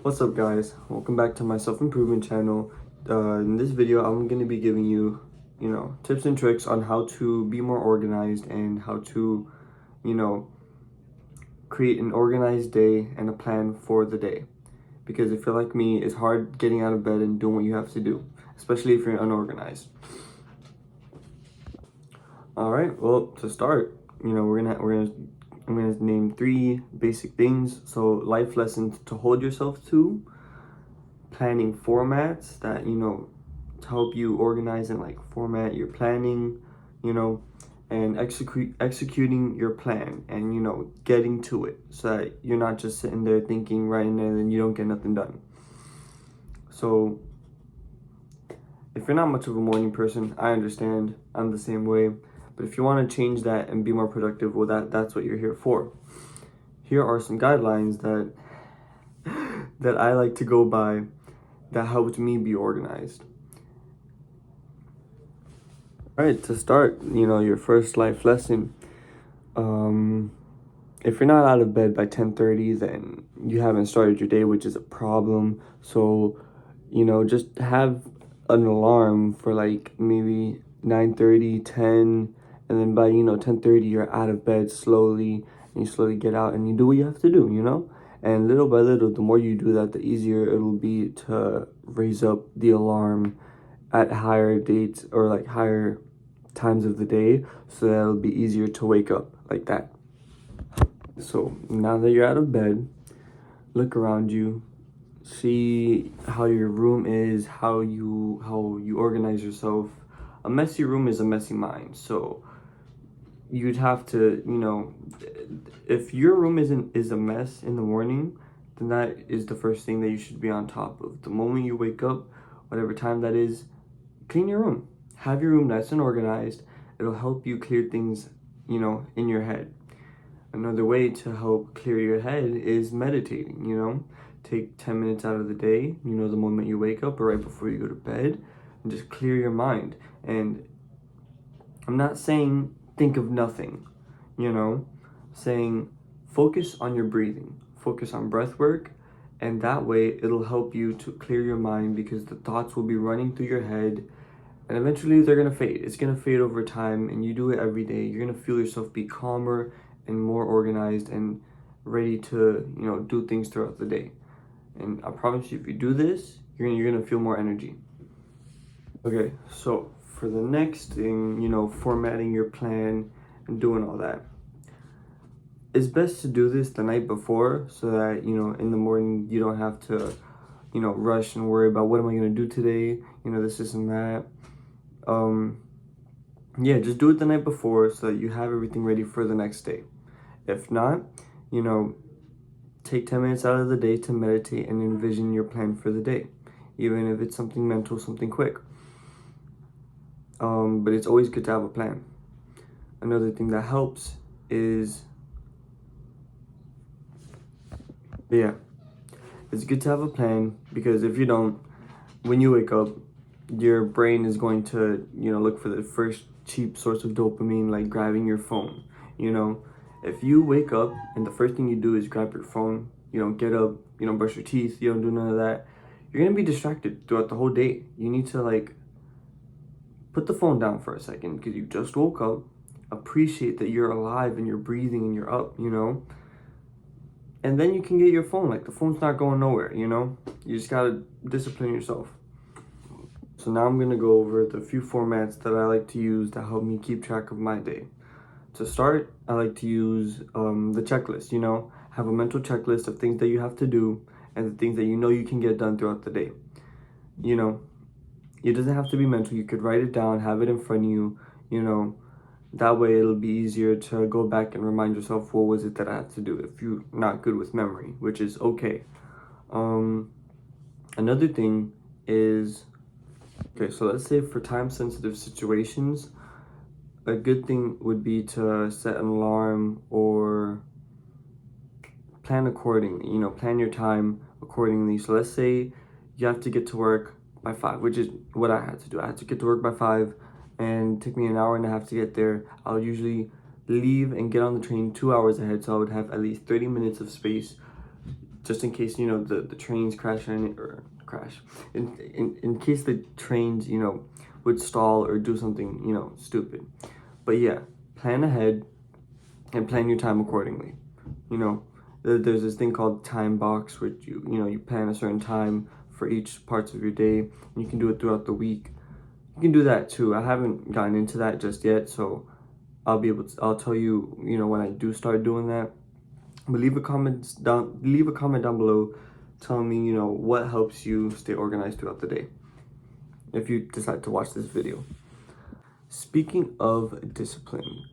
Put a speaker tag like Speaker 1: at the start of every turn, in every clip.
Speaker 1: What's up guys, welcome back to my self-improvement channel. In this video I'm going to be giving you tips and tricks on how to be more organized and how to create an organized day and a plan for the day, because if you're like me, it's hard getting out of bed and doing what you have to do, especially if you're unorganized. All right, well, to start, I'm gonna name 3 basic things. So life lessons to hold yourself to, planning formats that to help you organize and like format your planning, and executing your plan and getting to it, so that you're not just sitting there thinking, writing, and then you don't get nothing done. So if you're not much of a morning person, I understand, I'm the same way. But if you want to change that and be more productive, well, that's what you're here for. Here are some guidelines that I like to go by that helped me be organized. All right, to start, your first life lesson. If you're not out of bed by 10:30, then you haven't started your day, which is a problem. So, just have an alarm for like maybe 9:30, 10, and then by 10:30 you're out of bed slowly, and you slowly get out and you do what you have to do, and little by little, the more you do that, the easier it'll be to raise up the alarm at higher dates or like higher times of the day, so that it'll be easier to wake up like that. So now that you're out of bed, look around you, see how your room is, how you organize yourself. A messy room is a messy mind. So you'd have to, if your room is a mess in the morning, then that is the first thing that you should be on top of. The moment you wake up, whatever time that is, clean your room. Have your room nice and organized. It'll help you clear things, in your head. Another way to help clear your head is meditating, Take 10 minutes out of the day, the moment you wake up or right before you go to bed, and just clear your mind. And I'm not saying think of nothing, saying focus on your breathing, focus on breath work, and that way it'll help you to clear your mind, because the thoughts will be running through your head and eventually they're gonna fade. It's gonna fade over time, and you do it every day. You're gonna feel yourself be calmer and more organized and ready to do things throughout the day. And I promise you, if you do this, you're gonna feel more energy. Okay, so for the next thing, formatting your plan and doing all that, it's best to do this the night before, so that in the morning you don't have to rush and worry about what am I gonna do today, this and that. Yeah, just do it the night before so that you have everything ready for the next day. If not, take 10 minutes out of the day to meditate and envision your plan for the day, even if it's something mental, something quick. But it's always good to have a plan. Another thing that helps is, it's good to have a plan, because if you don't, when you wake up, your brain is going to, look for the first cheap source of dopamine, like grabbing your phone. If you wake up and the first thing you do is grab your phone, you don't get up, you don't brush your teeth, you don't do none of that, you're gonna be distracted throughout the whole day. You need to put the phone down for a second, because you just woke up. Appreciate that you're alive and you're breathing and you're up, and then you can get your phone. Like, the phone's not going nowhere, you just gotta discipline yourself. So now I'm gonna go over the few formats that I like to use to help me keep track of my day. To start, I like to use the checklist, have a mental checklist of things that you have to do and the things that you can get done throughout the day. It doesn't have to be mental. You could write it down, have it in front of you, that way it'll be easier to go back and remind yourself, what was it that I had to do, if you're not good with memory, which is okay. Another thing is, okay, so let's say for time-sensitive situations, a good thing would be to set an alarm or plan accordingly, plan your time accordingly. So let's say you have to get to work by 5, which is what I had to do. I had to get to work by 5, and it took me an hour and a half to get there. I'll usually leave and get on the train 2 hours ahead, so I would have at least 30 minutes of space just in case, you know, the trains crash or crash. In case the trains, you know, would stall or do something, you know, stupid. But yeah, plan ahead and plan your time accordingly. You know, there's this thing called time box, which you know, you plan a certain time for each parts of your day, and you can do it throughout the week. You can do that too. I haven't gotten into that just yet, so I'll tell you, you know, when I do start doing that. But leave a comment down below telling me, you know, what helps you stay organized throughout the day if you decide to watch this video. Speaking of discipline,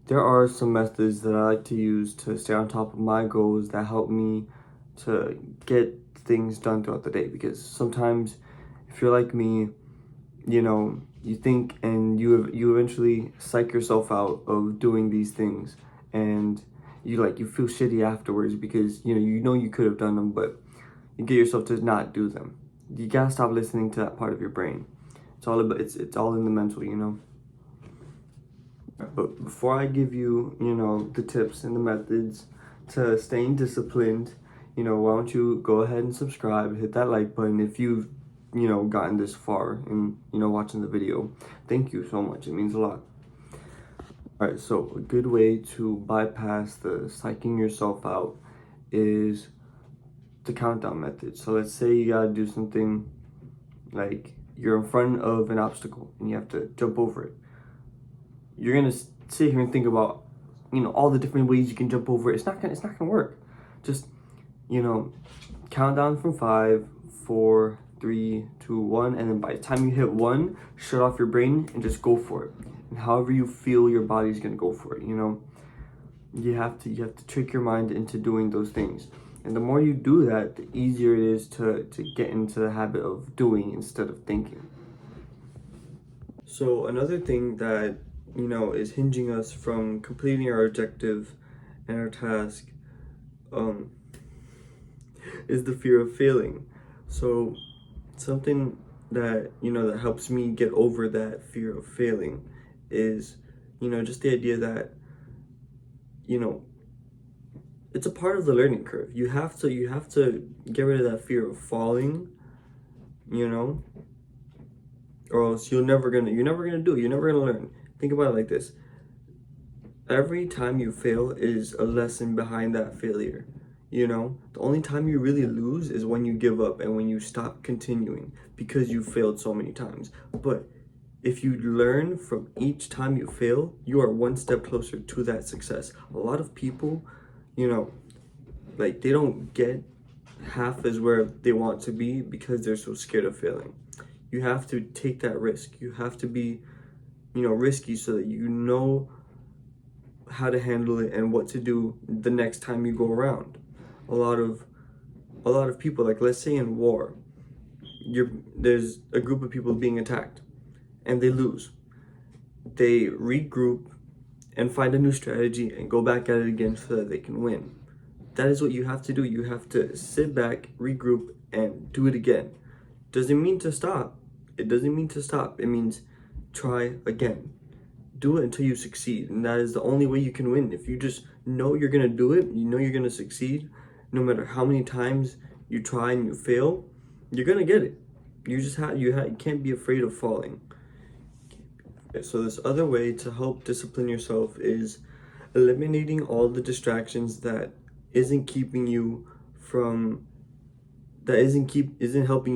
Speaker 1: there are some methods that I like to use to stay on top of my goals that help me to get things done throughout the day, because sometimes if you're like me, you know, you think and you eventually psych yourself out of doing these things, and you feel shitty afterwards because you know you could have done them, but you get yourself to not do them. You gotta stop listening to that part of your brain. It's all about it's all in the mental, you know. But before I give you, you know, the tips and the methods to staying disciplined, you know, why don't you go ahead and subscribe, hit that like button if you've, you know, gotten this far in, you know, watching the video. Thank you so much. It means a lot. All right, so a good way to bypass the psyching yourself out is the countdown method. So let's say you gotta do something, like you're in front of an obstacle and you have to jump over it. You're gonna sit here and think about, you know, all the different ways you can jump over it. It's not gonna work. Just, you know, count down from 5, 4, 3, 2, 1, and then by the time you hit 1, shut off your brain and just go for it. And however you feel your body's gonna go for it, you know. You have to trick your mind into doing those things. And the more you do that, the easier it is to get into the habit of doing instead of thinking. So another thing that, you know, is hinging us from completing our objective and our task is the fear of failing. So something that, you know, that helps me get over that fear of failing is, you know, just the idea that, you know, it's a part of the learning curve. You have to get rid of that fear of falling, you know, or else you're never gonna do it. You're never gonna learn. Think about it like this. Every time you fail is a lesson behind that failure. You know, the only time you really lose is when you give up and when you stop continuing because you failed so many times. But if you learn from each time you fail, you are one step closer to that success. A lot of people, you know, like they don't get half as where they want to be because they're so scared of failing. You have to take that risk. You have to be, you know, risky so that you know how to handle it and what to do the next time you go around. A lot of people, like let's say in war, there's a group of people being attacked and they lose. They regroup and find a new strategy and go back at it again so that they can win. That is what you have to do. You have to sit back, regroup, and do it again. Doesn't mean to stop. It doesn't mean to stop. It means try again. Do it until you succeed, and that is the only way you can win. If you just know you're gonna do it, you know you're gonna succeed, no matter how many times you try and you fail, you're gonna get it. You just you can't be afraid of falling. So this other way to help discipline yourself is eliminating all the distractions that isn't helping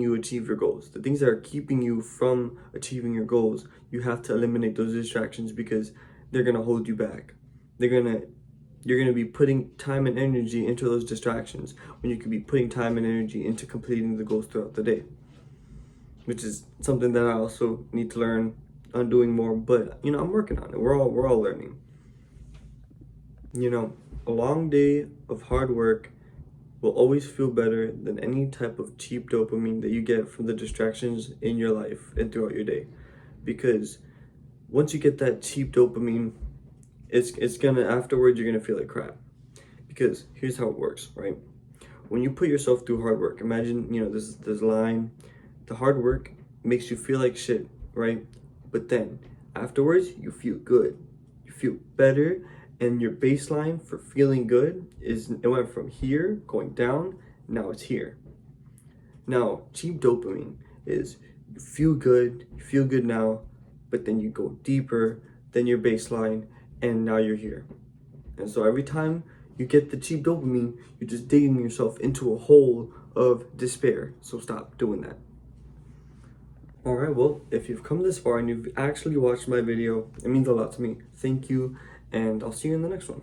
Speaker 1: you achieve your goals. The things that are keeping you from achieving your goals, you have to eliminate those distractions because they're gonna hold you back. You're gonna be putting time and energy into those distractions when you could be putting time and energy into completing the goals throughout the day, which is something that I also need to learn on doing more. But you know, I'm working on it. We're all learning. You know, a long day of hard work will always feel better than any type of cheap dopamine that you get from the distractions in your life and throughout your day. Because once you get that cheap dopamine, it's gonna, afterwards you're gonna feel like crap. Because here's how it works, right? When you put yourself through hard work, imagine, you know, this line, the hard work makes you feel like shit, right? But then afterwards you feel good, you feel better, and your baseline for feeling good it went from here going down now it's here. Now, cheap dopamine is you feel good now, but then you go deeper than your baseline, and now you're here. And so every time you get the cheap dopamine, you're just digging yourself into a hole of despair. So stop doing that. Alright, well, if you've come this far and you've actually watched my video, it means a lot to me. Thank you, and I'll see you in the next one.